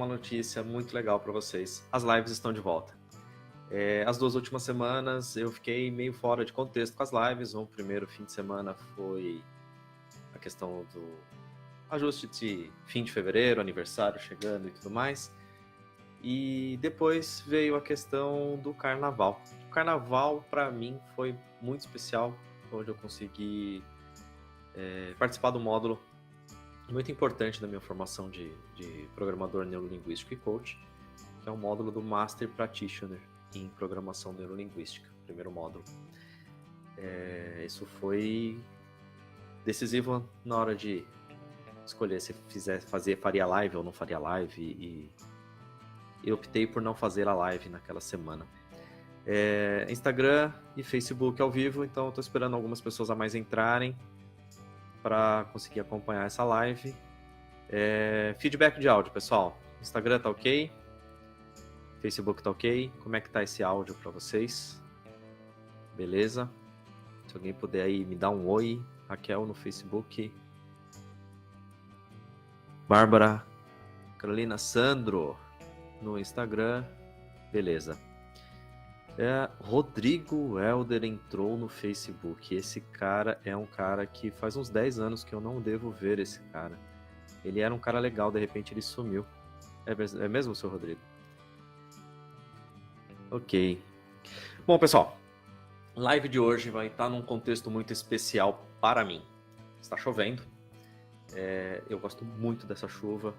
uma notícia muito legal para vocês. As lives estão de volta. As 2 últimas semanas eu fiquei meio fora de contexto com as lives. O primeiro fim de semana foi a questão do ajuste de fim de fevereiro, aniversário chegando e tudo mais. E depois veio a questão do carnaval. O carnaval, para mim, foi muito especial, onde eu consegui participar do módulo muito importante da minha formação de programador neurolinguístico e coach, que é o módulo do Master Practitioner em Programação Neurolinguística, primeiro módulo. Isso foi decisivo na hora de escolher se faria live ou não faria live, e eu optei por não fazer a live naquela semana. Instagram e Facebook ao vivo, então eu estou esperando algumas pessoas a mais entrarem para conseguir acompanhar essa live. Feedback de áudio, pessoal. Instagram tá ok? Facebook tá ok? Como é que tá esse áudio para vocês? Beleza? Se alguém puder aí me dar um oi. Raquel no Facebook. Bárbara, Carolina, Sandro no Instagram. Beleza. Rodrigo Helder entrou no Facebook. Esse cara é um cara que faz uns 10 anos que eu não devo ver esse cara. Ele era um cara legal, de repente ele sumiu. É mesmo, seu Rodrigo? Ok. Bom, pessoal, live de hoje vai estar num contexto muito especial para mim. Está chovendo. Eu gosto muito dessa chuva.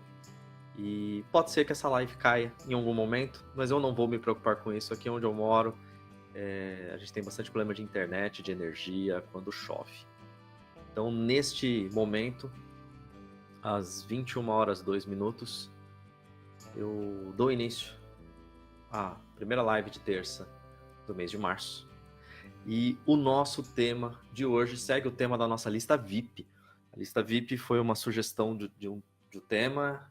E pode ser que essa live caia em algum momento, mas eu não vou me preocupar com isso. Aqui onde eu moro, a gente tem bastante problema de internet, de energia, quando chove. Então, neste momento, às 21 horas 2 minutos, eu dou início à primeira live de terça do mês de março. E o nosso tema de hoje segue o tema da nossa lista VIP. A lista VIP foi uma sugestão de um tema.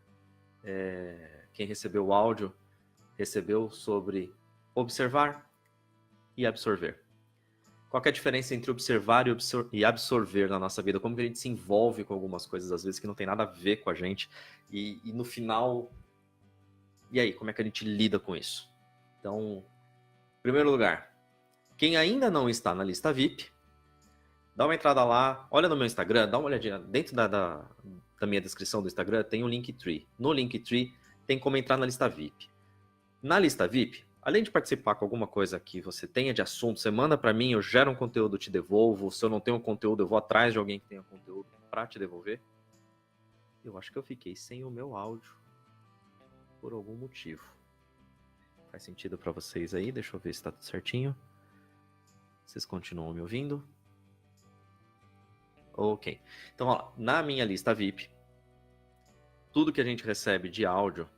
Quem recebeu o áudio recebeu sobre observar e absorver. Qual é a diferença entre observar e absorver na nossa vida? Como que a gente se envolve com algumas coisas, às vezes, que não tem nada a ver com a gente. E no final, e aí, como é que a gente lida com isso? Então, em primeiro lugar, quem ainda não está na lista VIP, dá uma entrada lá, olha no meu Instagram, dá uma olhadinha. Dentro da minha descrição do Instagram tem um Linktree. No Linktree tem como entrar na lista VIP. Na lista VIP, além de participar com alguma coisa que você tenha de assunto, você manda para mim, eu gero um conteúdo, te devolvo. Se eu não tenho conteúdo, eu vou atrás de alguém que tenha conteúdo para te devolver. Eu acho que eu fiquei sem o meu áudio por algum motivo. Faz sentido para vocês aí? Deixa eu ver se está tudo certinho. Vocês continuam me ouvindo? Ok. Então, ó, na minha lista VIP, tudo que a gente recebe de áudio,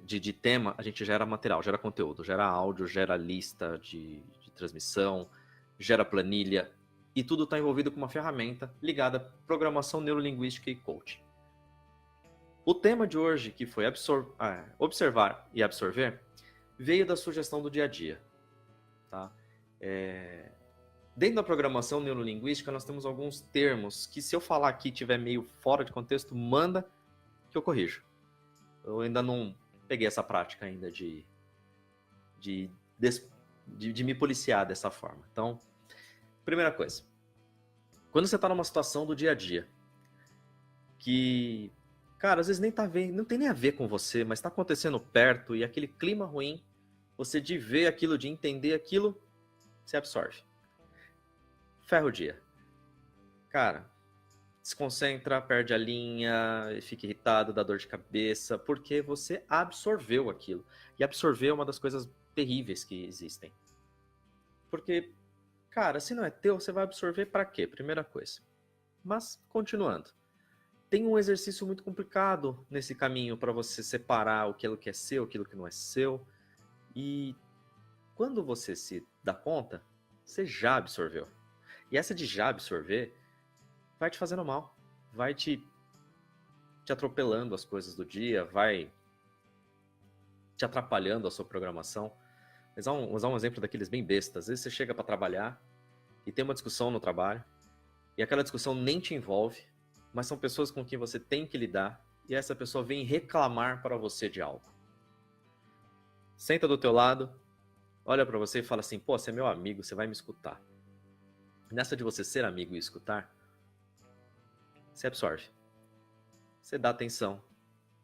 de tema, a gente gera material, gera conteúdo, gera áudio, gera lista de transmissão, gera planilha, e tudo está envolvido com uma ferramenta ligada à programação neurolinguística e coaching. O tema de hoje, que foi observar e absorver, veio da sugestão do dia a dia. Tá? Dentro da programação neurolinguística, nós temos alguns termos que, se eu falar aqui e estiver meio fora de contexto, manda que eu corrijo. Eu ainda não peguei essa prática ainda de me policiar dessa forma. Então, primeira coisa. Quando você está numa situação do dia a dia, que, cara, às vezes não tem nem a ver com você, mas está acontecendo perto, e aquele clima ruim, você de ver aquilo, de entender aquilo, você absorve. Ferra o dia. Cara, desconcentra, perde a linha, fica irritado, dá dor de cabeça, porque você absorveu aquilo. E absorver é uma das coisas terríveis que existem. Porque, cara, se não é teu, você vai absorver pra quê? Primeira coisa. Mas, continuando. Tem um exercício muito complicado nesse caminho para você separar aquilo que é seu, aquilo que não é seu. E quando você se dá conta, você já absorveu. E essa de já absorver vai te fazendo mal, vai te atropelando as coisas do dia, vai te atrapalhando a sua programação. Vou usar um exemplo daqueles bem bestas. Às vezes você chega para trabalhar e tem uma discussão no trabalho, e aquela discussão nem te envolve, mas são pessoas com quem você tem que lidar, e essa pessoa vem reclamar para você de algo. Senta do teu lado, olha para você e fala assim, pô, você é meu amigo, você vai me escutar. Nessa de você ser amigo e escutar, você absorve. Você dá atenção,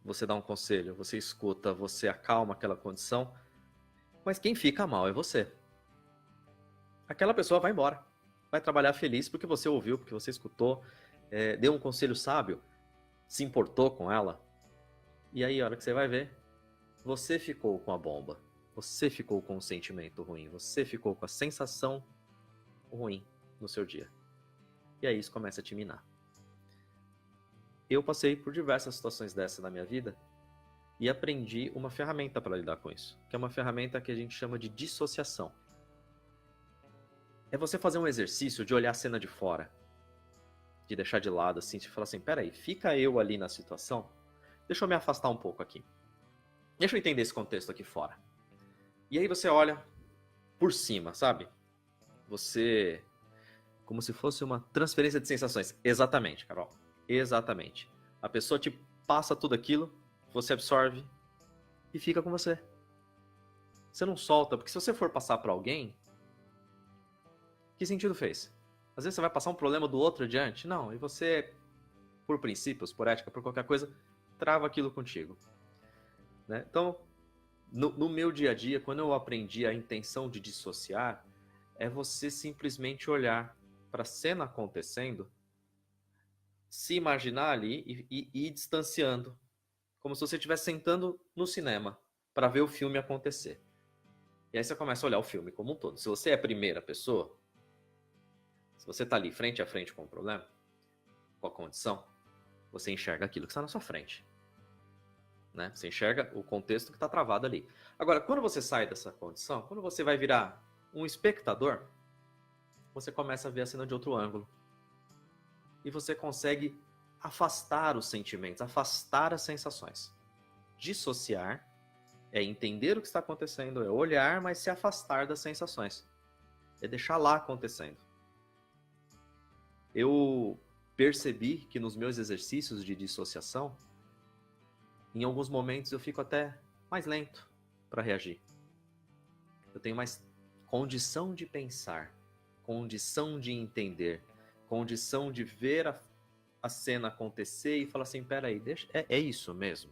você dá um conselho, você escuta, você acalma aquela condição, mas quem fica mal é você. Aquela pessoa vai embora, vai trabalhar feliz porque você ouviu, porque você escutou, deu um conselho sábio, se importou com ela, e aí a hora que você vai ver, você ficou com a bomba, você ficou com o sentimento ruim, você ficou com a sensação ruim no seu dia. E aí isso começa a te minar. Eu passei por diversas situações dessa na minha vida e aprendi uma ferramenta para lidar com isso, que é uma ferramenta que a gente chama de dissociação. É você fazer um exercício de olhar a cena de fora, de deixar de lado assim, de falar assim, peraí, fica eu ali na situação, deixa eu me afastar um pouco aqui. Deixa eu entender esse contexto aqui fora. E aí você olha por cima, sabe? Você... como se fosse uma transferência de sensações. Exatamente, Carol. Exatamente. A pessoa te passa tudo aquilo, você absorve e fica com você. Você não solta, porque se você for passar para alguém, que sentido fez? Às vezes você vai passar um problema do outro adiante? Não, e você, por princípios, por ética, por qualquer coisa, trava aquilo contigo. Né? Então, no meu dia a dia, quando eu aprendi a intenção de dissociar, é você simplesmente olhar para a cena acontecendo, se imaginar ali e ir distanciando, como se você estivesse sentando no cinema para ver o filme acontecer. E aí você começa a olhar o filme como um todo. Se você é a primeira pessoa, se você está ali frente a frente com o problema, com a condição, você enxerga aquilo que está na sua frente. Né? Você enxerga o contexto que está travado ali. Agora, quando você sai dessa condição, quando você vai virar um espectador, você começa a ver a cena de outro ângulo. E você consegue afastar os sentimentos, afastar as sensações. Dissociar é entender o que está acontecendo, é olhar, mas se afastar das sensações. É deixar lá acontecendo. Eu percebi que nos meus exercícios de dissociação, em alguns momentos eu fico até mais lento para reagir. Eu tenho mais condição de pensar, condição de entender, condição de ver a cena acontecer e falar assim, peraí, é isso mesmo?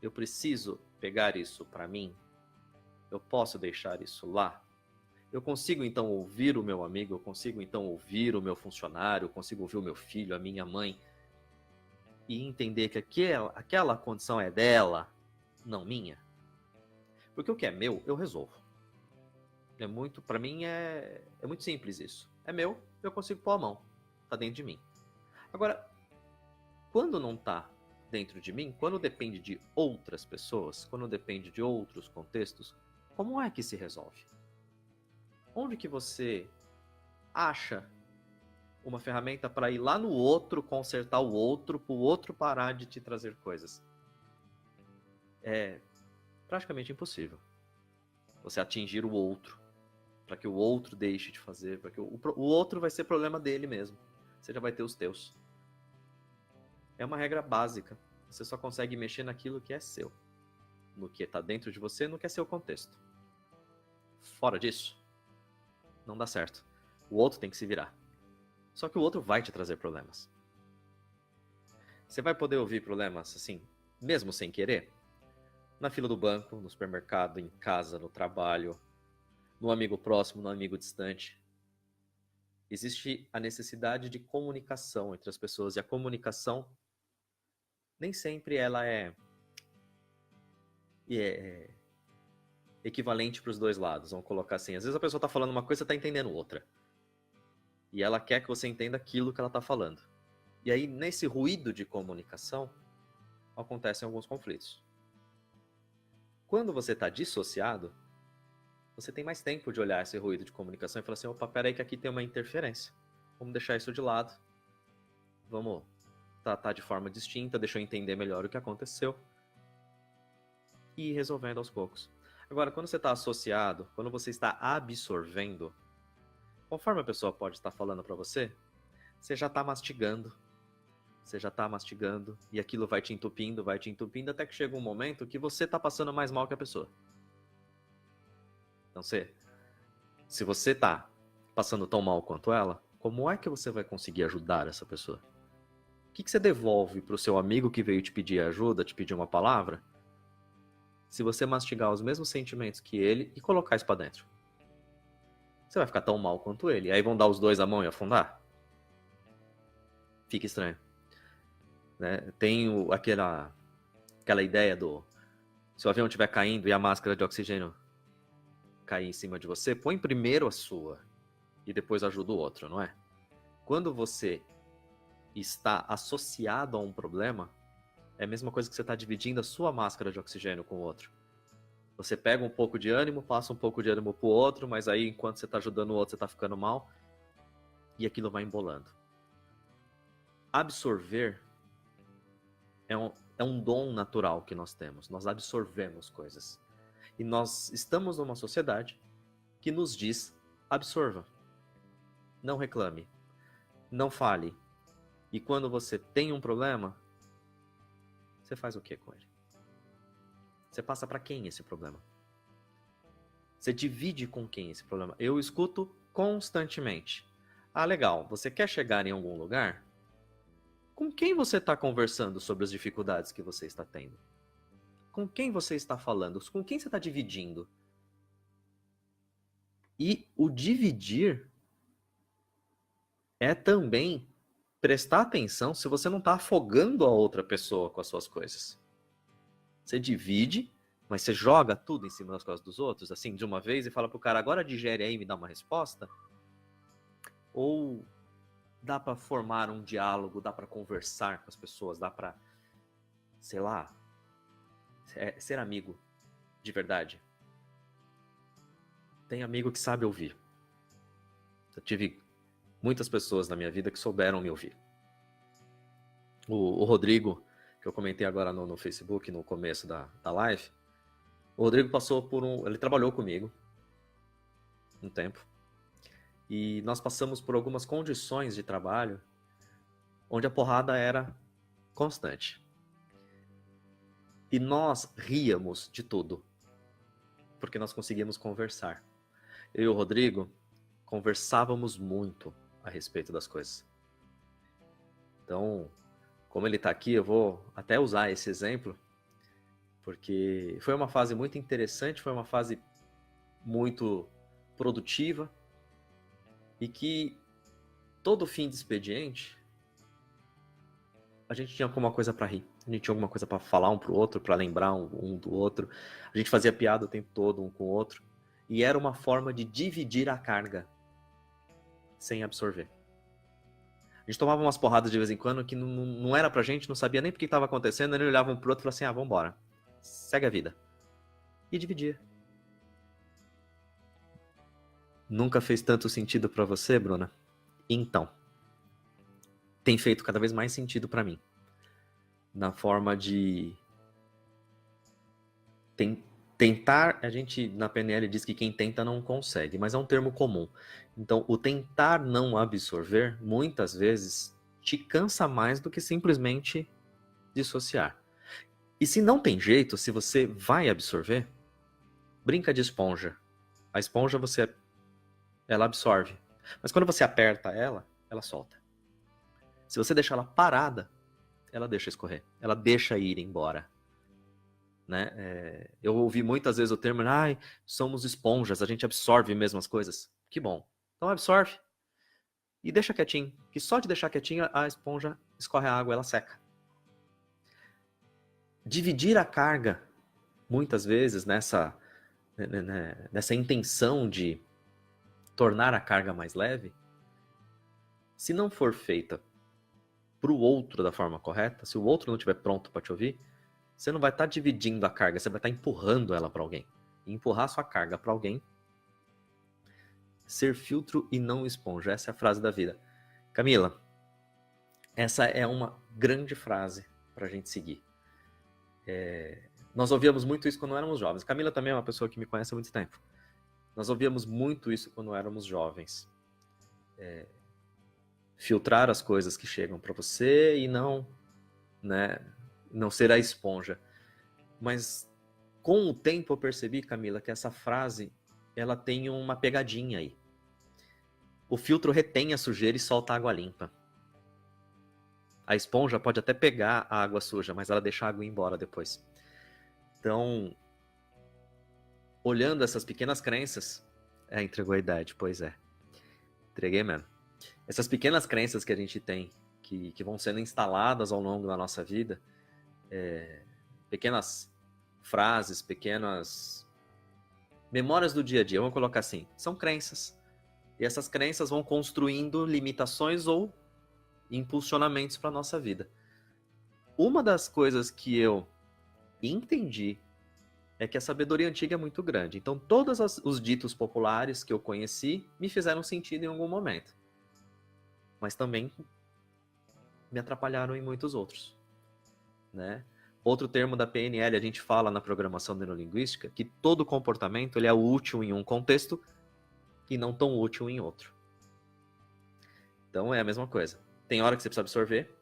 Eu preciso pegar isso para mim? Eu posso deixar isso lá? Eu consigo então ouvir o meu amigo, eu consigo então ouvir o meu funcionário, eu consigo ouvir o meu filho, a minha mãe, e entender que aquela condição é dela, não minha? Porque o que é meu, eu resolvo. Para mim é muito simples isso. É meu, eu consigo pôr a mão. Tá dentro de mim. Agora, quando não tá dentro de mim, quando depende de outras pessoas, quando depende de outros contextos, como é que se resolve? Onde que você acha uma ferramenta para ir lá no outro, consertar o outro, para o outro parar de te trazer coisas? É praticamente impossível você atingir o outro, para que o outro deixe de fazer, para que o outro vai ser problema dele mesmo. Você já vai ter os teus. É uma regra básica. Você só consegue mexer naquilo que é seu, no que está dentro de você, no que é seu contexto. Fora disso, não dá certo. O outro tem que se virar. Só que o outro vai te trazer problemas. Você vai poder ouvir problemas assim, mesmo sem querer? Na fila do banco, no supermercado, em casa, no trabalho, no amigo próximo, no amigo distante. Existe a necessidade de comunicação entre as pessoas, e a comunicação nem sempre ela é equivalente para os dois lados. Vamos colocar assim, às vezes a pessoa está falando uma coisa e você está entendendo outra. E ela quer que você entenda aquilo que ela está falando. E aí, nesse ruído de comunicação, acontecem alguns conflitos. Quando você está dissociado, você tem mais tempo de olhar esse ruído de comunicação e falar assim, opa, peraí que aqui tem uma interferência. Vamos deixar isso de lado. Vamos tratar de forma distinta, deixa eu entender melhor o que aconteceu. E ir resolvendo aos poucos. Agora, quando você está associado, quando você está absorvendo, conforme a pessoa pode estar falando para você, você já está mastigando. Você já tá mastigando e aquilo vai te entupindo, até que chega um momento que você tá passando mais mal que a pessoa. Então, se você tá passando tão mal quanto ela, como é que você vai conseguir ajudar essa pessoa? O que você devolve pro seu amigo que veio te pedir ajuda, te pedir uma palavra, se você mastigar os mesmos sentimentos que ele e colocar isso pra dentro? Você vai ficar tão mal quanto ele. E aí vão dar os dois a mão e afundar? Fica estranho. Né? Tem aquela ideia do... Se o avião estiver caindo e a máscara de oxigênio cair em cima de você, põe primeiro a sua e depois ajuda o outro, não é? Quando você está associado a um problema, é a mesma coisa que você está dividindo a sua máscara de oxigênio com o outro. Você pega um pouco de ânimo, passa um pouco de ânimo pro outro, mas aí enquanto você está ajudando o outro, você está ficando mal e aquilo vai embolando. Absorver é um dom natural que nós temos. Nós absorvemos coisas. E nós estamos numa sociedade que nos diz: absorva, não reclame, não fale. E quando você tem um problema, você faz o que com ele? Você passa para quem esse problema? Você divide com quem esse problema? Eu escuto constantemente: ah, legal, você quer chegar em algum lugar? Com quem você está conversando sobre as dificuldades que você está tendo? Com quem você está falando? Com quem você está dividindo? E o dividir é também prestar atenção se você não está afogando a outra pessoa com as suas coisas. Você divide, mas você joga tudo em cima das costas dos outros, assim, de uma vez, e fala pro cara: agora digere aí e me dá uma resposta? Ou dá para formar um diálogo, dá para conversar com as pessoas, dá para, sei lá, ser amigo de verdade? Tem amigo que sabe ouvir. Eu tive muitas pessoas na minha vida que souberam me ouvir. O Rodrigo, que eu comentei agora no Facebook, no começo da live, o Rodrigo passou ele trabalhou comigo um tempo. E nós passamos por algumas condições de trabalho onde a porrada era constante. E nós ríamos de tudo, porque nós conseguíamos conversar. Eu e o Rodrigo conversávamos muito a respeito das coisas. Então, como ele está aqui, eu vou até usar esse exemplo, porque foi uma fase muito interessante, foi uma fase muito produtiva, e que todo fim de expediente a gente tinha alguma coisa para rir, a gente tinha alguma coisa para falar um pro outro, para lembrar um do outro, a gente fazia piada o tempo todo um com o outro, e era uma forma de dividir a carga sem absorver. A gente tomava umas porradas de vez em quando que não era pra gente, não sabia nem o que estava acontecendo, ele olhava um pro outro e falava assim: ah, vambora, segue a vida. E dividia. Nunca fez tanto sentido pra você, Bruna? Então, tem feito cada vez mais sentido pra mim. Na forma de tentar, a gente na PNL diz que quem tenta não consegue, mas é um termo comum. Então, o tentar não absorver, muitas vezes, te cansa mais do que simplesmente dissociar. E se não tem jeito, se você vai absorver, brinca de esponja. A esponja ela absorve. Mas quando você aperta ela solta. Se você deixar ela parada, ela deixa escorrer. Ela deixa ir embora. Né? Eu ouvi muitas vezes o termo: ai, somos esponjas, a gente absorve mesmo as coisas. Que bom. Então absorve. E deixa quietinho. Que só de deixar quietinho, a esponja escorre a água, ela seca. Dividir a carga, muitas vezes, nessa intenção de tornar a carga mais leve, se não for feita para o outro da forma correta, se o outro não estiver pronto para te ouvir, você não vai estar dividindo a carga, você vai estar empurrando ela para alguém. E empurrar sua carga para alguém, ser filtro e não esponja. Essa é a frase da vida. Camila, essa é uma grande frase para a gente seguir. Nós ouvíamos muito isso quando éramos jovens. Camila também é uma pessoa que me conhece há muito tempo. Nós ouvíamos muito isso quando éramos jovens. filtrar as coisas que chegam para você e não, né, não ser a esponja. Mas com o tempo eu percebi, Camila, que essa frase ela tem uma pegadinha aí. O filtro retém a sujeira e solta a água limpa. A esponja pode até pegar a água suja, mas ela deixa a água ir embora depois. Então, olhando essas pequenas crenças... entregou a idade, pois é. Entreguei mesmo. Essas pequenas crenças que a gente tem, que vão sendo instaladas ao longo da nossa vida, pequenas frases, pequenas memórias do dia a dia, vamos colocar assim, são crenças. E essas crenças vão construindo limitações ou impulsionamentos para a nossa vida. Uma das coisas que eu entendi é que a sabedoria antiga é muito grande. Então, todos os ditos populares que eu conheci me fizeram sentido em algum momento. Mas também me atrapalharam em muitos outros, né? Outro termo da PNL, a gente fala na programação neurolinguística, que todo comportamento ele é útil em um contexto e não tão útil em outro. Então, é a mesma coisa. Tem hora que você precisa absorver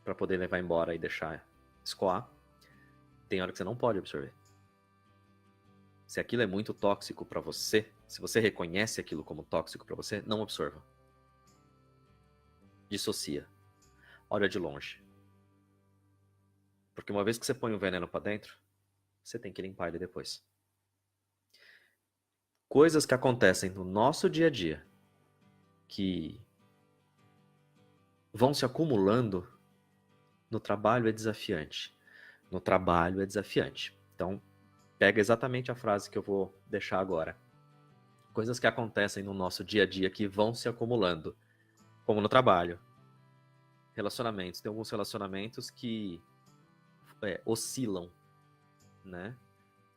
para poder levar embora e deixar escoar. Tem hora que você não pode absorver. Se aquilo é muito tóxico para você, se você reconhece aquilo como tóxico para você, não absorva. Dissocia. Olha de longe. Porque uma vez que você põe o veneno para dentro, você tem que limpar ele depois. Coisas que acontecem no nosso dia a dia, que vão se acumulando, no trabalho é desafiante. No trabalho é desafiante. Então, pega exatamente a frase que eu vou deixar agora. Coisas que acontecem no nosso dia a dia que vão se acumulando, como no trabalho. Relacionamentos. Tem alguns relacionamentos que oscilam, né?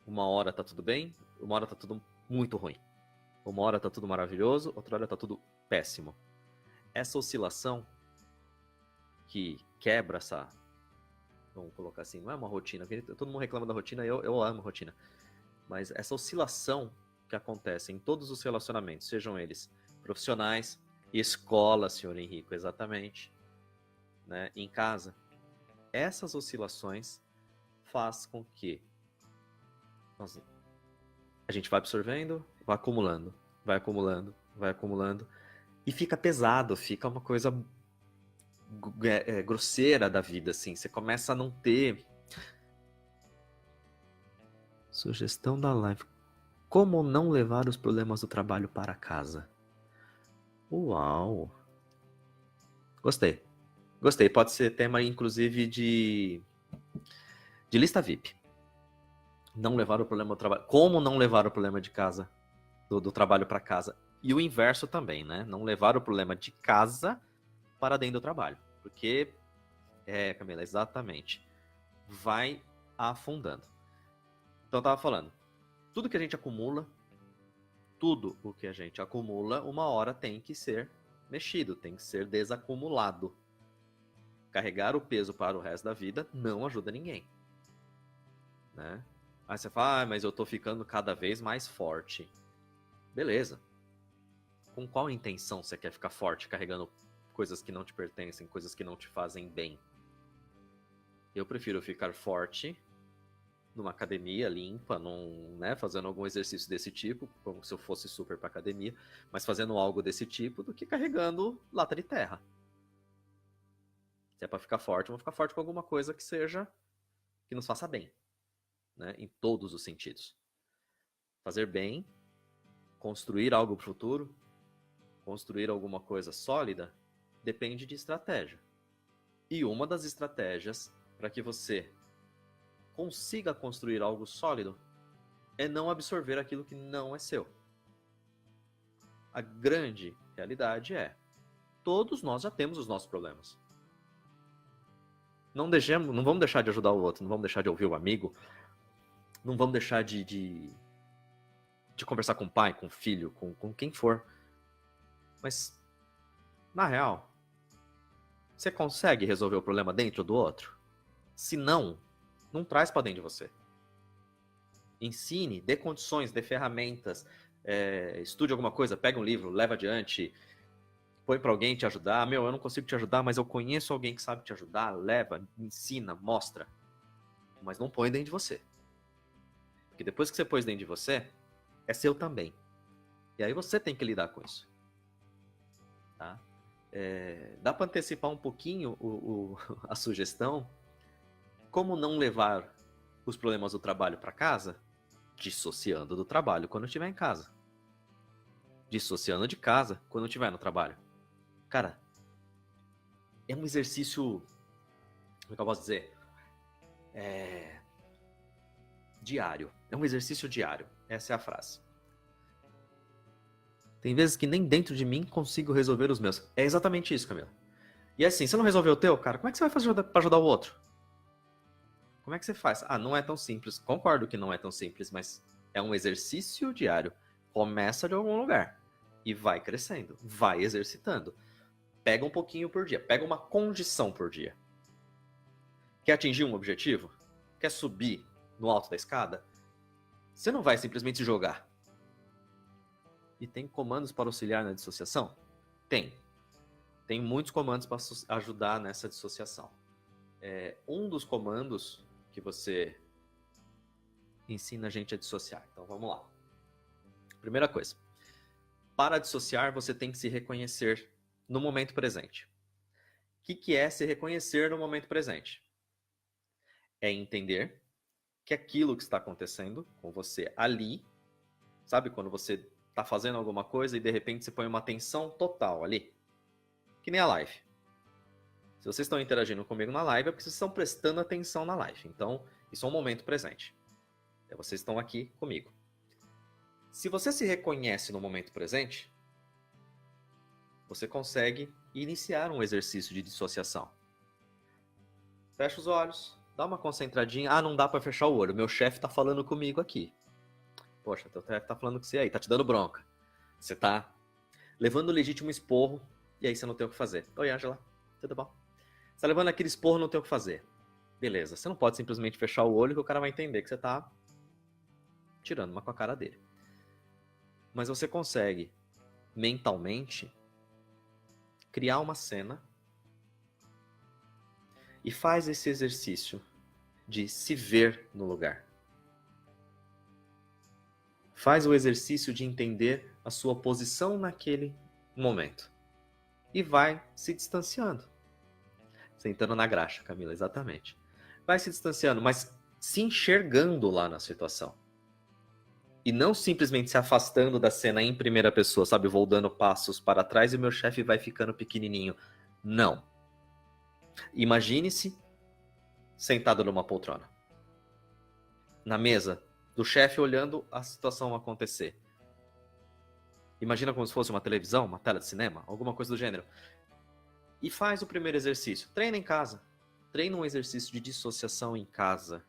Uma hora tá tudo bem, uma hora tá tudo muito ruim. Uma hora tá tudo maravilhoso, outra hora tá tudo péssimo. Essa oscilação que quebra essa... Vamos colocar assim, não é uma rotina. Todo mundo reclama da rotina, eu amo rotina. Mas essa oscilação que acontece em todos os relacionamentos, sejam eles profissionais, escola, senhor Henrico, exatamente, né? Em casa, essas oscilações faz com que a gente vai absorvendo, vai acumulando, vai acumulando, vai acumulando, e fica pesado, fica uma coisa grosseira da vida, assim. Você começa a não ter... Sugestão da live. Como não levar os problemas do trabalho para casa? Uau! Gostei. Gostei. Pode ser tema, inclusive, de lista VIP. Não levar o problema do trabalho. Como não levar o problema de casa, do trabalho para casa. E o inverso também, né? Não levar o problema de casa para dentro do trabalho. Porque, Camila, exatamente. Vai afundando. Então, eu tava falando. Tudo que a gente acumula, tudo o que a gente acumula, uma hora tem que ser mexido, tem que ser desacumulado. Carregar o peso para o resto da vida não ajuda ninguém, né? Aí você fala, mas eu tô ficando cada vez mais forte. Beleza. Com qual intenção você quer ficar forte, carregando coisas que não te pertencem, coisas que não te fazem bem? Eu prefiro ficar forte numa academia limpa, né, fazendo algum exercício desse tipo, como se eu fosse super para academia, mas fazendo algo desse tipo, do que carregando lata de terra. Se é para ficar forte, vamos ficar forte com alguma coisa que seja, que nos faça bem, né, em todos os sentidos. Fazer bem, construir algo para o futuro, construir alguma coisa sólida, depende de estratégia. E uma das estratégias para que você consiga construir algo sólido é não absorver aquilo que não é seu. A grande realidade é, todos nós já temos os nossos problemas. Não vamos deixar de ajudar o outro, não vamos deixar de ouvir o amigo, não vamos deixar de conversar com o pai, com o filho, com quem for. Mas, na real, você consegue resolver o problema dentro do outro? Se não traz para dentro de você. Ensine, dê condições, dê ferramentas, estude alguma coisa, pegue um livro, leve adiante, põe para alguém te ajudar. Eu não consigo te ajudar, mas eu conheço alguém que sabe te ajudar. Leva, ensina, mostra. Mas não põe dentro de você. Porque depois que você pôs dentro de você, é seu também. E aí você tem que lidar com isso. Tá? Dá para antecipar um pouquinho a sugestão? Como não levar os problemas do trabalho para casa? Dissociando do trabalho quando estiver em casa. Dissociando de casa quando estiver no trabalho. Cara, é um exercício, como é que eu posso dizer? Diário. É um exercício diário. Essa é a frase. Tem vezes que nem dentro de mim consigo resolver os meus. É exatamente isso, Camila. E assim, você não resolveu o teu, cara, como é que você vai fazer para ajudar o outro? Como é que você faz? Não é tão simples. Concordo que não é tão simples, mas é um exercício diário. Começa de algum lugar e vai crescendo, vai exercitando. Pega um pouquinho por dia, pega uma condição por dia. Quer atingir um objetivo? Quer subir no alto da escada? Você não vai simplesmente jogar. E tem comandos para auxiliar na dissociação? Tem. Tem muitos comandos para ajudar nessa dissociação. Um dos comandos que você ensina a gente a dissociar. Então vamos lá. Primeira coisa. Para dissociar, você tem que se reconhecer no momento presente. O que é se reconhecer no momento presente? É entender que aquilo que está acontecendo com você ali, sabe quando você está fazendo alguma coisa e de repente você põe uma atenção total ali? Que nem a live. Se vocês estão interagindo comigo na live, é porque vocês estão prestando atenção na live. Então, isso é um momento presente. Vocês estão aqui comigo. Se você se reconhece no momento presente, você consegue iniciar um exercício de dissociação. Fecha os olhos, dá uma concentradinha. Não dá para fechar o olho. Meu chefe está falando comigo aqui. Poxa, teu chefe está falando com você aí, tá te dando bronca. Você tá levando o legítimo esporro e aí você não tem o que fazer. Oi, Ângela, tudo bom? Você tá levando aquele esporro, não tem o que fazer. Beleza, você não pode simplesmente fechar o olho que o cara vai entender que você tá tirando uma com a cara dele. Mas você consegue, mentalmente, criar uma cena e faz esse exercício de se ver no lugar. Faz o exercício de entender a sua posição naquele momento. E vai se distanciando. Sentando na graxa, Camila, exatamente. Vai se distanciando, mas se enxergando lá na situação. E não simplesmente se afastando da cena em primeira pessoa, sabe? Vou dando passos para trás e o meu chefe vai ficando pequenininho. Não. Imagine-se sentado numa poltrona. Na mesa do chefe olhando a situação acontecer. Imagina como se fosse uma televisão, uma tela de cinema, alguma coisa do gênero. E faz o primeiro exercício. Treina em casa. Treina um exercício de dissociação em casa.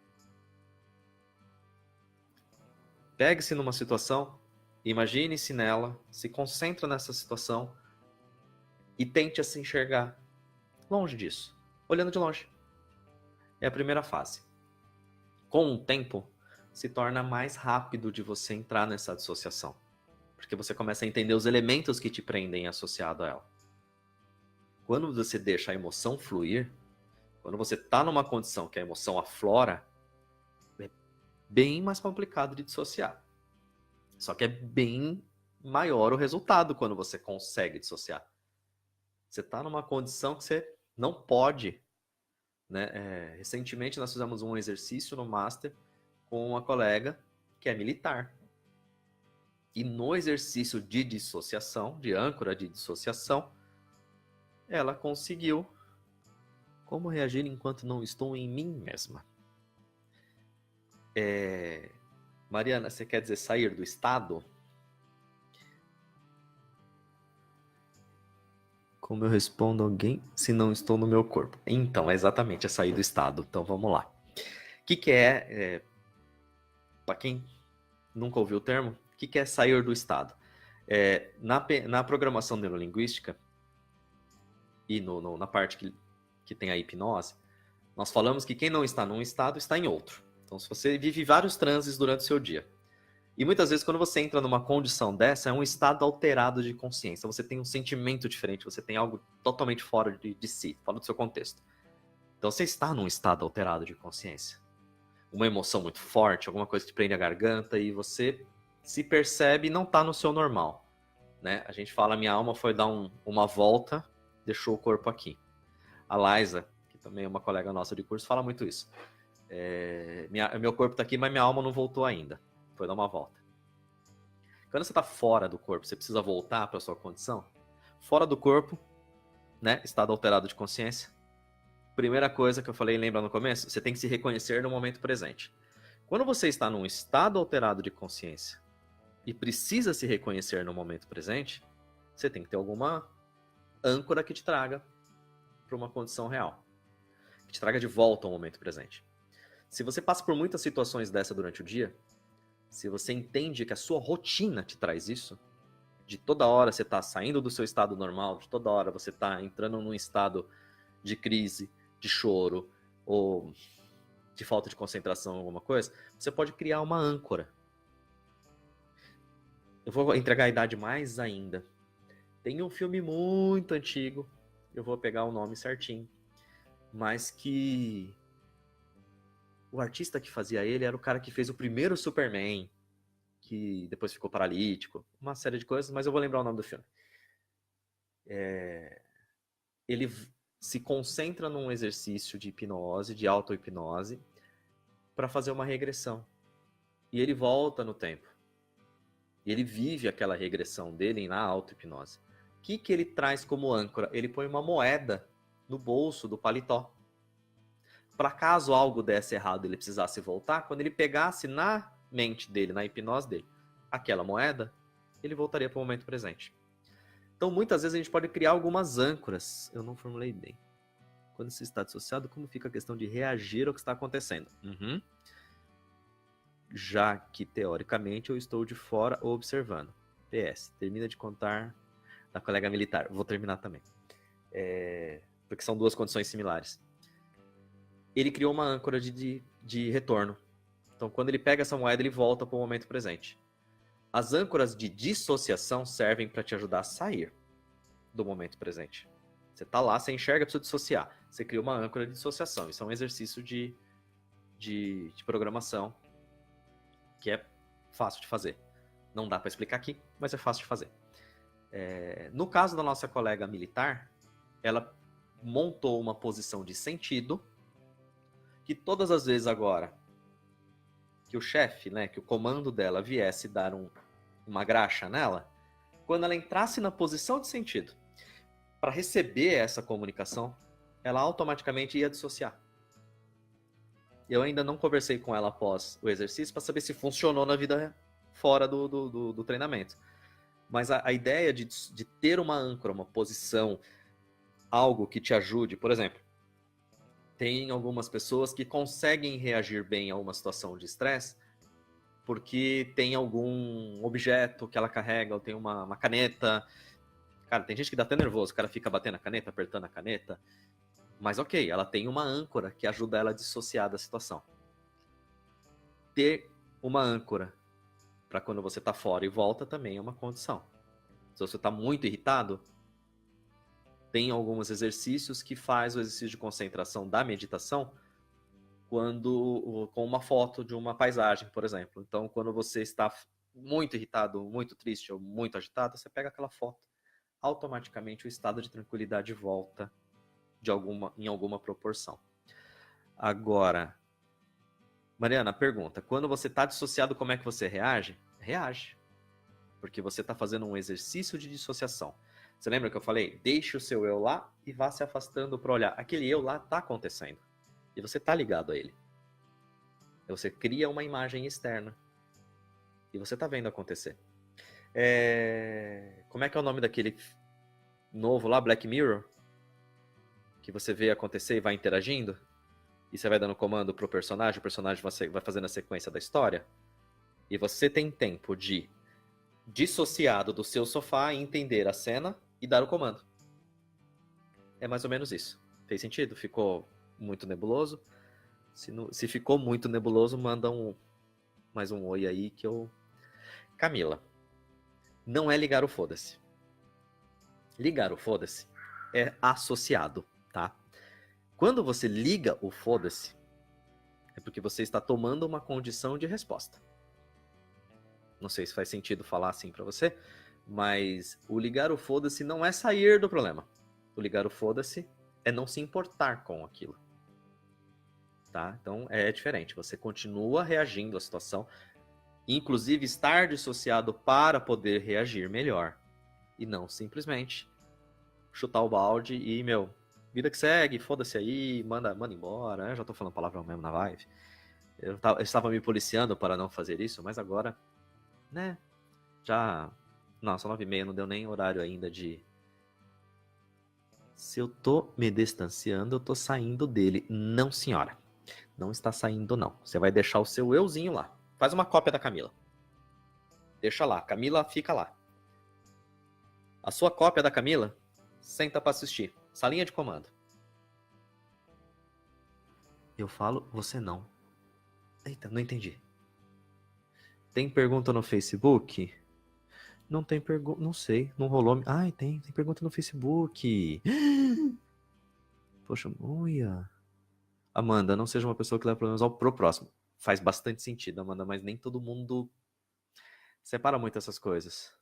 Pegue-se numa situação, imagine-se nela, se concentra nessa situação e tente se enxergar longe disso, olhando de longe. É a primeira fase. Com o tempo, se torna mais rápido de você entrar nessa dissociação, porque você começa a entender os elementos que te prendem associado a ela. Quando você deixa a emoção fluir, quando você está numa condição que a emoção aflora, é bem mais complicado de dissociar. Só que é bem maior o resultado quando você consegue dissociar. Você está numa condição que você não pode. Né? Recentemente nós fizemos um exercício no Master com uma colega que é militar. E no exercício de dissociação, de âncora de dissociação, ela conseguiu como reagir enquanto não estou em mim mesma. Mariana, você quer dizer sair do estado? Como eu respondo alguém se não estou no meu corpo? Então, é exatamente, é sair do estado. Então, vamos lá. O que é para quem nunca ouviu o termo, o que é sair do estado? Na programação neurolinguística e na parte que tem a hipnose, nós falamos que quem não está num estado está em outro. Então, se você vive vários transes durante o seu dia E muitas vezes, quando você entra numa condição dessa, é um estado alterado de consciência. Você tem um sentimento diferente, você tem algo totalmente fora de si, fora do seu contexto. Então você está num estado alterado de consciência. Uma emoção muito forte, alguma coisa que prende a garganta e você se percebe e não está no seu normal. Né? A gente fala, minha alma foi dar uma volta, deixou o corpo aqui. A Liza, que também é uma colega nossa de curso, fala muito isso. Meu corpo está aqui, mas minha alma não voltou ainda. Foi dar uma volta. Quando você está fora do corpo, você precisa voltar para a sua condição. Fora do corpo, né? Estado alterado de consciência. Primeira coisa que eu falei, lembra no começo? Você tem que se reconhecer no momento presente. Quando você está num estado alterado de consciência e precisa se reconhecer no momento presente, você tem que ter alguma âncora que te traga para uma condição real. Que te traga de volta ao momento presente. Se você passa por muitas situações dessa durante o dia, se você entende que a sua rotina te traz isso, de toda hora você está saindo do seu estado normal, de toda hora você está entrando num estado de crise, de choro, ou de falta de concentração em alguma coisa, você pode criar uma âncora. Eu vou entregar a idade mais ainda. Tem um filme muito antigo, eu vou pegar o nome certinho, mas que o artista que fazia ele era o cara que fez o primeiro Superman, que depois ficou paralítico, uma série de coisas, mas eu vou lembrar o nome do filme. Ele se concentra num exercício de hipnose, de auto-hipnose, para fazer uma regressão. E ele volta no tempo. E ele vive aquela regressão dele na auto-hipnose. O que ele traz como âncora? Ele põe uma moeda no bolso do paletó. Para caso algo desse errado e ele precisasse voltar, quando ele pegasse na mente dele, na hipnose dele, aquela moeda, ele voltaria para o momento presente. Então, muitas vezes a gente pode criar algumas âncoras. Eu não formulei bem. Quando você está dissociado, como fica a questão de reagir ao que está acontecendo? Já que, teoricamente, eu estou de fora observando. PS, termina de contar da colega militar. Vou terminar também. Porque são duas condições similares. Ele criou uma âncora de retorno. Então, quando ele pega essa moeda, ele volta para o momento presente. As âncoras de dissociação servem para te ajudar a sair do momento presente. Você está lá, você enxerga, precisa dissociar. Você cria uma âncora de dissociação. Isso é um exercício de programação que é fácil de fazer. Não dá para explicar aqui, mas é fácil de fazer. No caso da nossa colega militar, ela montou uma posição de sentido que todas as vezes agora que o chefe, né, que o comando dela viesse dar uma graxa nela, quando ela entrasse na posição de sentido para receber essa comunicação, ela automaticamente ia dissociar. Eu ainda não conversei com ela após o exercício para saber se funcionou na vida fora do treinamento. Mas a ideia de ter uma âncora, uma posição, algo que te ajude, por exemplo, tem algumas pessoas que conseguem reagir bem a uma situação de estresse porque tem algum objeto que ela carrega, ou tem uma caneta. Cara, tem gente que dá até nervoso, o cara fica batendo a caneta, apertando a caneta. Mas ok, ela tem uma âncora que ajuda ela a dissociar da situação. Ter uma âncora para quando você está fora e volta também é uma condição. Se você está muito irritado, tem alguns exercícios que faz o exercício de concentração da meditação com uma foto de uma paisagem, por exemplo. Então, quando você está muito irritado, muito triste ou muito agitado, você pega aquela foto. Automaticamente o estado de tranquilidade volta em alguma proporção. Agora, Mariana, pergunta, quando você está dissociado, como é que você reage? Reage. Porque você está fazendo um exercício de dissociação. Você lembra que eu falei? Deixe o seu eu lá e vá se afastando para olhar. Aquele eu lá está acontecendo. E você está ligado a ele. E você cria uma imagem externa. E você está vendo acontecer. Como é que é o nome daquele novo lá, Black Mirror? Que você vê acontecer e vai interagindo? E você vai dando comando pro personagem, o personagem vai fazendo a sequência da história. E você tem tempo de, dissociado do seu sofá, entender a cena e dar o comando. É mais ou menos isso. Fez sentido? Ficou muito nebuloso? Se ficou muito nebuloso, manda mais um oi aí que eu Camila, não é ligar o foda-se. Ligar o foda-se é associado, tá? Quando você liga o foda-se, é porque você está tomando uma condição de resposta. Não sei se faz sentido falar assim pra você, mas o ligar o foda-se não é sair do problema. O ligar o foda-se é não se importar com aquilo. Tá? Então é diferente. Você continua reagindo à situação, inclusive estar dissociado para poder reagir melhor. E não simplesmente chutar o balde e, vida que segue, foda-se aí, manda embora. Eu já tô falando palavrão mesmo na live. Eu estava me policiando para não fazer isso, mas agora, né? Já. Não, são 9h30, não deu nem horário ainda de. Se eu tô me distanciando, eu tô saindo dele. Não, senhora. Não está saindo, não. Você vai deixar o seu euzinho lá. Faz uma cópia da Camila. Deixa lá. Camila fica lá. A sua cópia da Camila, senta para assistir. Salinha de comando. Eu falo, você não. Eita, não entendi. Tem pergunta no Facebook? Não tem pergunta, não sei, não rolou. Ai, tem pergunta no Facebook. Poxa, olha. Amanda, não seja uma pessoa que leva problemas pro próximo. Faz bastante sentido, Amanda, mas nem todo mundo separa muito essas coisas.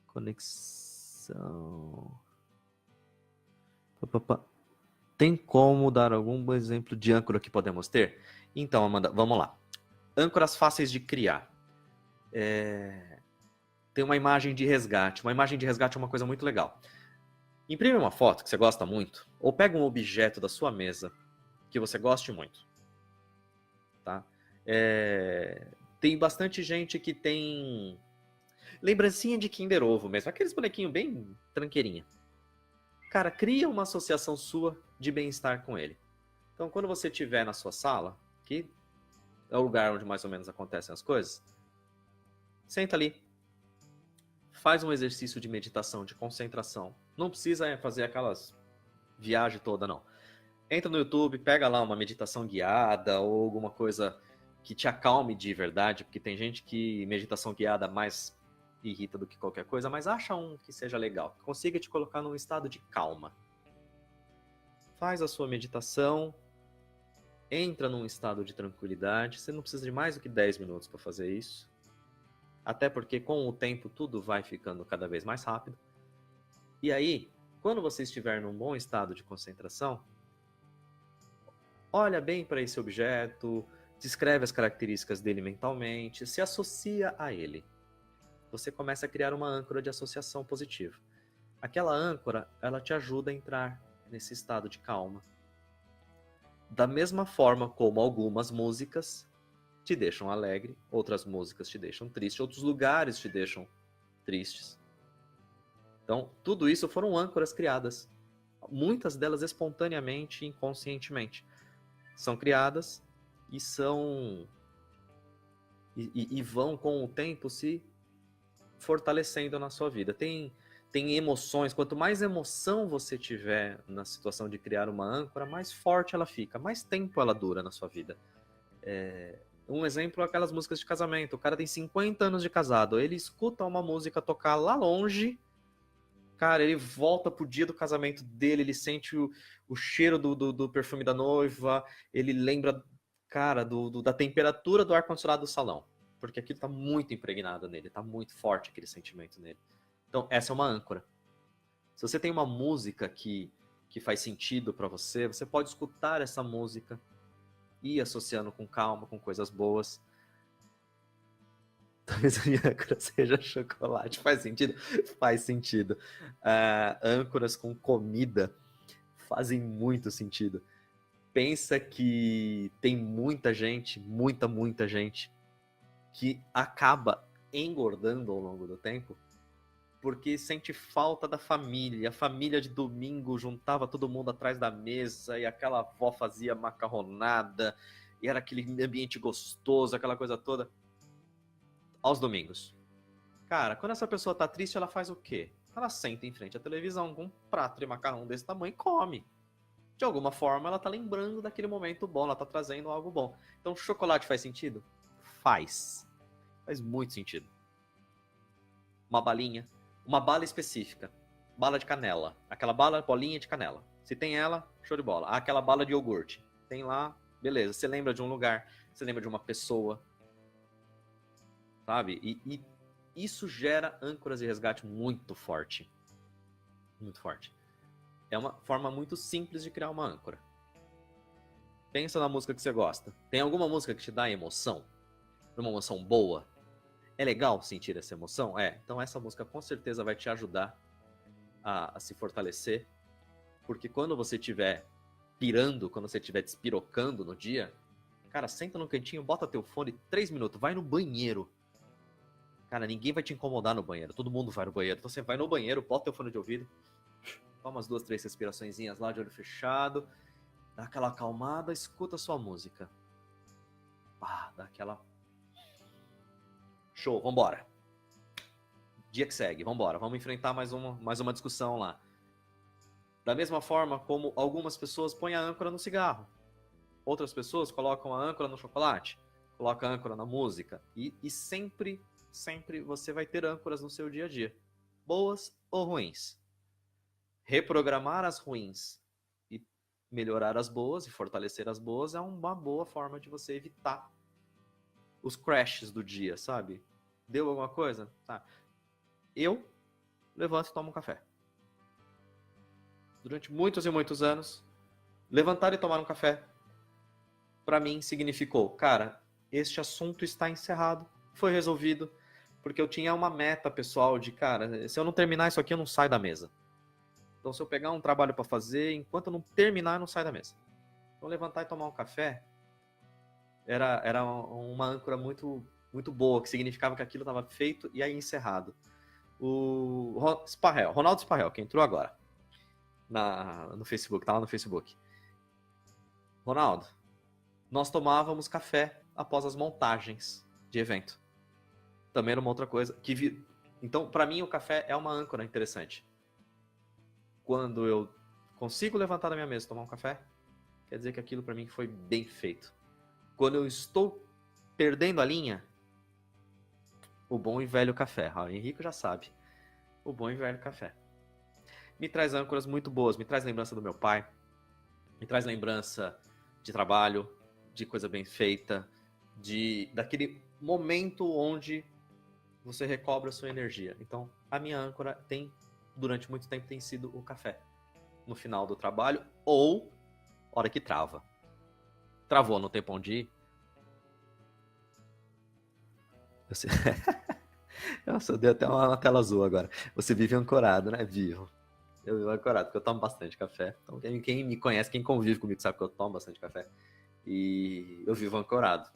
Conexão. Tem como dar algum exemplo de âncora que podemos ter? Então, Amanda, vamos lá. Âncoras fáceis de criar. Tem uma imagem de resgate. Uma imagem de resgate é uma coisa muito legal. Imprime uma foto que você gosta muito, ou pega um objeto da sua mesa que você goste muito. Tá? Tem bastante gente que tem lembrancinha de Kinder Ovo mesmo, aqueles bonequinhos bem tranqueirinha. Cara, cria uma associação sua de bem-estar com ele. Então, quando você estiver na sua sala, que é o lugar onde mais ou menos acontecem as coisas, senta ali. Faz um exercício de meditação, de concentração. Não precisa fazer aquelas viagens toda, não. Entra no YouTube, pega lá uma meditação guiada ou alguma coisa que te acalme de verdade, porque tem gente que meditação guiada mais irrita do que qualquer coisa, mas acha um que seja legal, que consiga te colocar num estado de calma. Faz a sua meditação, entra num estado de tranquilidade, você não precisa de mais do que 10 minutos para fazer isso, até porque com o tempo tudo vai ficando cada vez mais rápido. E aí, quando você estiver num bom estado de concentração, olha bem para esse objeto, descreve as características dele mentalmente, se associa a ele. Você começa a criar uma âncora de associação positiva. Aquela âncora, ela te ajuda a entrar nesse estado de calma. Da mesma forma como algumas músicas te deixam alegre, outras músicas te deixam triste, outros lugares te deixam tristes. Então, tudo isso foram âncoras criadas, muitas delas espontaneamente e inconscientemente. São criadas e vão com o tempo se fortalecendo na sua vida. Tem emoções, quanto mais emoção você tiver na situação de criar uma âncora, mais forte ela fica, mais tempo ela dura na sua vida. Um exemplo é aquelas músicas de casamento. O cara tem 50 anos de casado, ele escuta uma música tocar lá longe, cara, ele volta pro dia do casamento dele, ele sente o cheiro do perfume da noiva, ele lembra, cara, da temperatura do ar-condicionado do salão, porque aquilo tá muito impregnado nele, tá muito forte aquele sentimento nele. Então, essa é uma âncora. Se você tem uma música que faz sentido para você, você pode escutar essa música e ir associando com calma, com coisas boas. Talvez a minha âncora seja chocolate. Faz sentido? Faz sentido. Âncoras com comida fazem muito sentido. Pensa que tem muita gente, muita gente, que acaba engordando ao longo do tempo porque sente falta da família. A família de domingo juntava todo mundo atrás da mesa e aquela avó fazia macarronada e era aquele ambiente gostoso, aquela coisa toda. Aos domingos. Cara, quando essa pessoa tá triste, ela faz o quê? Ela senta em frente à televisão com um prato de macarrão desse tamanho e come. De alguma forma, ela tá lembrando daquele momento bom, ela tá trazendo algo bom. Então, chocolate faz sentido? Faz Faz muito sentido. Uma balinha, uma bala específica, bala de canela, aquela bolinha de canela. Se tem ela, show de bola. Aquela bala de iogurte, tem lá, beleza. Você lembra de um lugar, você lembra de uma pessoa, sabe? E isso gera âncoras de resgate muito forte. Muito forte. É uma forma muito simples de criar uma âncora. Pensa na música que você gosta. Tem alguma música que te dá emoção? Uma emoção boa? É legal sentir essa emoção? Então essa música com certeza vai te ajudar a se fortalecer. Porque quando você estiver pirando, quando você estiver despirocando no dia, cara, senta no cantinho, bota teu fone 3 minutos, vai no banheiro. Cara, ninguém vai te incomodar no banheiro, todo mundo vai no banheiro. Então você vai no banheiro, bota teu fone de ouvido, toma umas 2, 3 respiraçõezinhas lá de olho fechado, dá aquela acalmada, escuta a sua música. Dá aquela... Show, vambora. Dia que segue, vambora, vamos enfrentar mais uma discussão lá. Da mesma forma como algumas pessoas põem a âncora no cigarro. Outras pessoas colocam a âncora no chocolate, colocam a âncora na música. E sempre você vai ter âncoras no seu dia a dia. Boas ou ruins. Reprogramar as ruins e melhorar as boas e fortalecer as boas é uma boa forma de você evitar os crashes do dia, sabe? Deu alguma coisa? Tá. Eu levanto e tomo um café. Durante muitos e muitos anos, levantar e tomar um café, para mim, significou, cara, este assunto está encerrado, foi resolvido, porque eu tinha uma meta pessoal de, cara, se eu não terminar isso aqui, eu não saio da mesa. Então, se eu pegar um trabalho para fazer, enquanto eu não terminar, eu não saio da mesa. Então, levantar e tomar um café era uma âncora muito, muito boa, que significava que aquilo estava feito e aí encerrado. O Ronaldo Sparrell, que entrou agora no Facebook, tá lá no Facebook. Ronaldo, nós tomávamos café após as montagens de evento. Também era uma outra coisa. Então, para mim, o café é uma âncora interessante. Quando eu consigo levantar da minha mesa e tomar um café, quer dizer que aquilo para mim foi bem feito. Quando eu estou perdendo a linha, o bom e velho café. O Henrique já sabe. O bom e velho café. Me traz âncoras muito boas, me traz lembrança do meu pai, me traz lembrança de trabalho, de coisa bem feita, daquele momento onde você recobra a sua energia. Então, a minha âncora durante muito tempo, tem sido o café. No final do trabalho ou hora que trava. Travou, não tem pra onde ir? Nossa, eu dei até uma tela azul agora. Você vive ancorado, né? Vivo. Eu vivo ancorado, porque eu tomo bastante café. Então, quem me conhece, quem convive comigo, sabe que eu tomo bastante café. E eu vivo ancorado.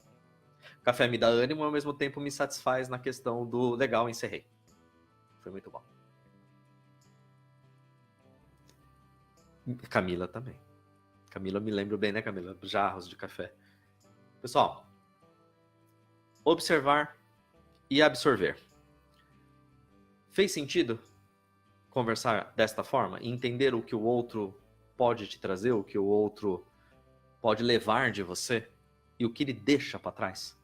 O café me dá ânimo e ao mesmo tempo me satisfaz na questão do legal, encerrei. Foi muito bom. Camila também. Camila, me lembro bem, né, Camila? Jarros de café. Pessoal, observar e absorver. Fez sentido conversar desta forma? E entender o que o outro pode te trazer, o que o outro pode levar de você e o que ele deixa para trás?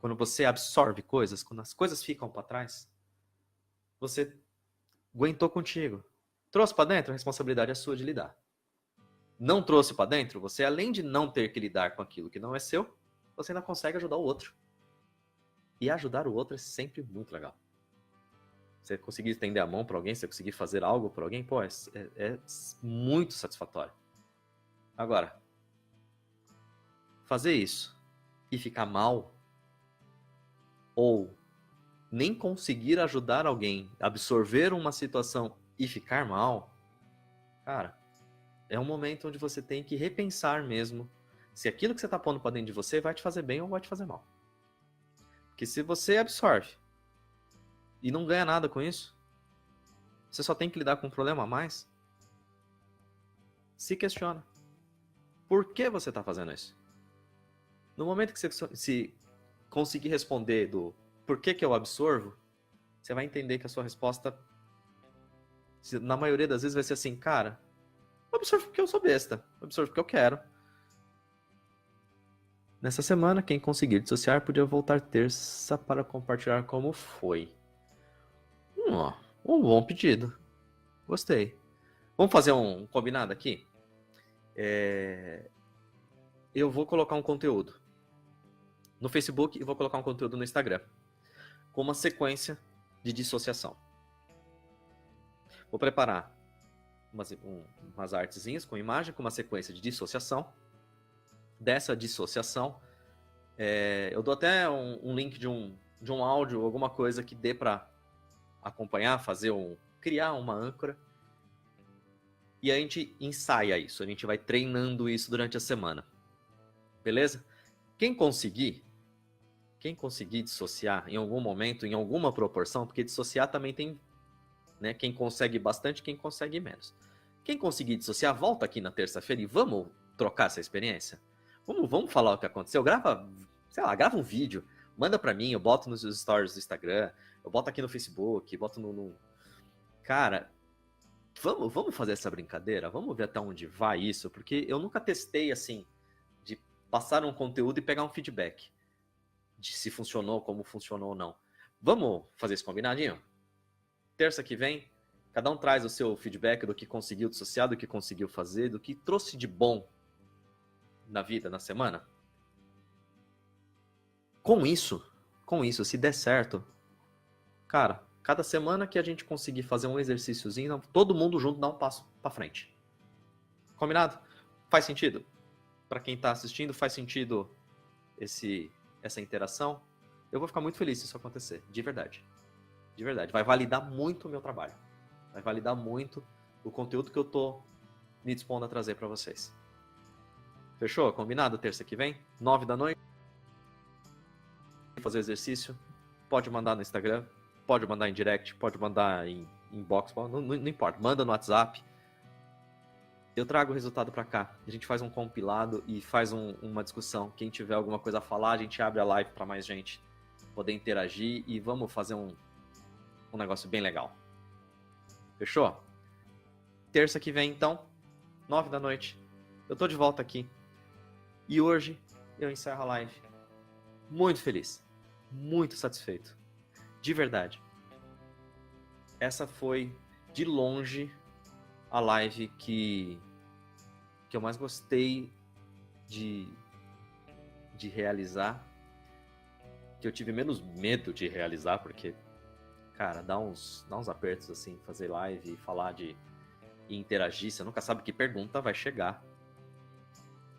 Quando você absorve coisas, quando as coisas ficam para trás, você aguentou contigo. Trouxe para dentro, a responsabilidade é sua de lidar. Não trouxe para dentro, você além de não ter que lidar com aquilo que não é seu, você ainda consegue ajudar o outro. E ajudar o outro é sempre muito legal. Você conseguir estender a mão para alguém, você conseguir fazer algo para alguém, pô, é muito satisfatório. Agora, fazer isso e ficar mal, ou nem conseguir ajudar alguém, absorver uma situação e ficar mal, cara, é um momento onde você tem que repensar mesmo se aquilo que você está pondo para dentro de você vai te fazer bem ou vai te fazer mal. Porque se você absorve e não ganha nada com isso, você só tem que lidar com um problema a mais, se questiona. Por que você está fazendo isso? No momento que você se conseguir responder do por que eu absorvo, você vai entender que a sua resposta, na maioria das vezes, vai ser assim, cara, eu absorvo porque eu sou besta, eu absorvo porque eu quero. Nessa semana, quem conseguir dissociar podia voltar terça para compartilhar como foi. Ó, um bom pedido. Gostei. Vamos fazer um combinado aqui? Eu vou colocar um conteúdo no Facebook e vou colocar um conteúdo no Instagram com uma sequência de dissociação. Vou preparar umas artezinhas com imagem, com uma sequência de dissociação. Dessa dissociação, eu dou até um link de um áudio, alguma coisa que dê para acompanhar, criar uma âncora. E a gente ensaia isso, a gente vai treinando isso durante a semana. Beleza? Quem conseguir dissociar em algum momento, em alguma proporção, porque dissociar também tem, né, quem consegue bastante, quem consegue menos. Quem conseguir dissociar, volta aqui na terça-feira e vamos trocar essa experiência? Vamos falar o que aconteceu? Grava um vídeo, manda pra mim, eu boto nos stories do Instagram, eu boto aqui no Facebook, boto no... Cara, vamos fazer essa brincadeira? Vamos ver até onde vai isso? Porque eu nunca testei, assim, de passar um conteúdo e pegar um feedback de se funcionou, como funcionou ou não. Vamos fazer esse combinadinho? Terça que vem, cada um traz o seu feedback do que conseguiu dissociar, do que conseguiu fazer, do que trouxe de bom na vida, na semana. Com isso, se der certo, cara, cada semana que a gente conseguir fazer um exercíciozinho, todo mundo junto dá um passo pra frente. Combinado? Faz sentido? Para quem tá assistindo, faz sentido essa interação? Eu vou ficar muito feliz se isso acontecer, de verdade. De verdade. Vai validar muito o meu trabalho. Vai validar muito o conteúdo que eu tô me dispondo a trazer para vocês. Fechou? Combinado? Terça que vem, 9 da noite. Fazer o exercício. Pode mandar no Instagram, pode mandar em direct, pode mandar em inbox, não importa. Manda no WhatsApp. Eu trago o resultado para cá. A gente faz um compilado e faz uma discussão. Quem tiver alguma coisa a falar, a gente abre a live para mais gente poder interagir e vamos fazer um negócio bem legal. Fechou? Terça que vem, então, 9 da noite. Eu tô de volta aqui. E hoje eu encerro a live muito feliz, muito satisfeito. De verdade. Essa foi, de longe, a live que eu mais gostei de realizar, que eu tive menos medo de realizar, porque, cara, dá uns apertos assim, fazer live e falar e interagir, você nunca sabe que pergunta vai chegar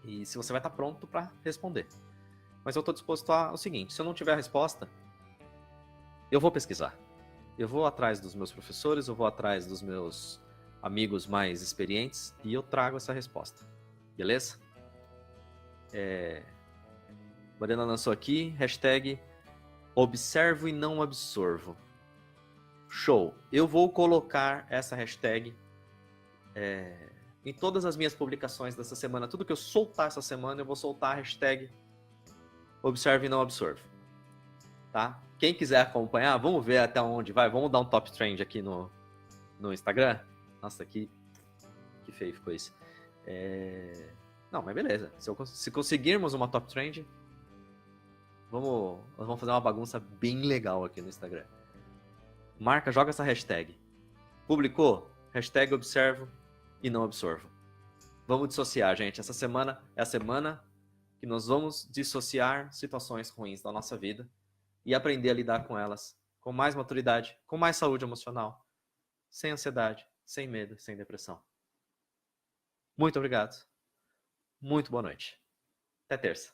e se você vai estar pronto para responder. Mas eu estou disposto ao seguinte, se eu não tiver a resposta, eu vou pesquisar. Eu vou atrás dos meus professores, eu vou atrás dos meus amigos mais experientes e eu trago essa resposta. Beleza? Mariana lançou aqui, hashtag observo e não absorvo. Show! Eu vou colocar essa hashtag em todas as minhas publicações dessa semana. Tudo que eu soltar essa semana, eu vou soltar a hashtag observo e não absorvo. Tá? Quem quiser acompanhar, vamos ver até onde vai. Vamos dar um top trend aqui no Instagram. Nossa, que feio ficou isso. Não, mas beleza. Se conseguirmos uma top trend, nós vamos fazer uma bagunça bem legal aqui no Instagram. Marca, joga essa hashtag. Publicou? Hashtag observo e não absorvo. Vamos dissociar, gente. Essa semana é a semana que nós vamos dissociar situações ruins da nossa vida e aprender a lidar com elas com mais maturidade, com mais saúde emocional, sem ansiedade, sem medo, sem depressão. Muito obrigado. Muito boa noite. Até terça.